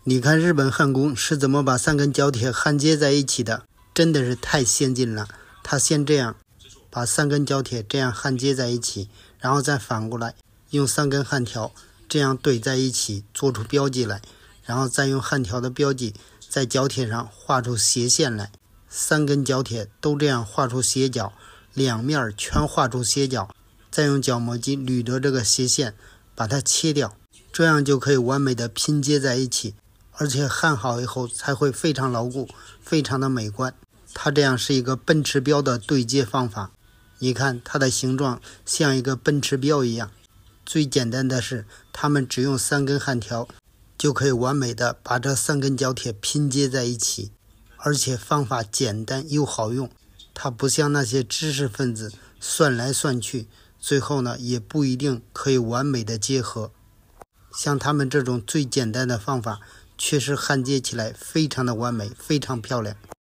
你看日本焊工是怎么把3根角铁焊接在一起的，真的是太先进了。他先这样把3根角铁这样焊接在一起，然后再反过来用3根焊条这样怼在一起，做出标记来，然后再用焊条的标记在角铁上画出斜线来，3根角铁都这样画出斜角，两面全画出斜角，再用角磨机捋着这个斜线把它切掉，这样就可以完美的拼接在一起，而且焊好以后才会非常牢固，非常的美观。它这样是一个奔驰标的对接方法，你看它的形状像一个奔驰标一样。最简单的是他们只用3根焊条就可以完美的把这3根角铁拼接在一起，而且方法简单又好用。它不像那些知识分子算来算去，最后呢也不一定可以完美的结合。像他们这种最简单的方法，确实焊接起来非常的完美，非常漂亮。